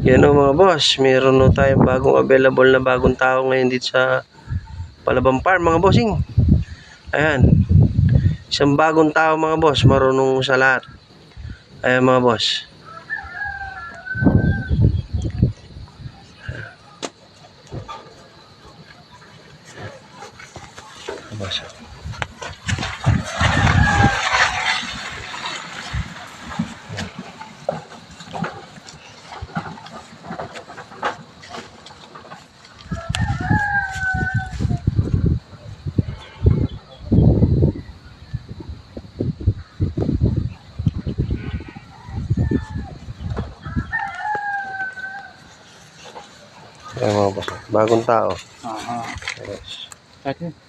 Yan o mga boss, meron no tayong bagong available na bagong tao ngayon dito sa Palabang Farm mga bossing. Ayan, isang bagong tao mga boss, marunong sa lahat. Ayan mga boss. Ayan mga boss, bagong tao. Aha. Yes. Ate.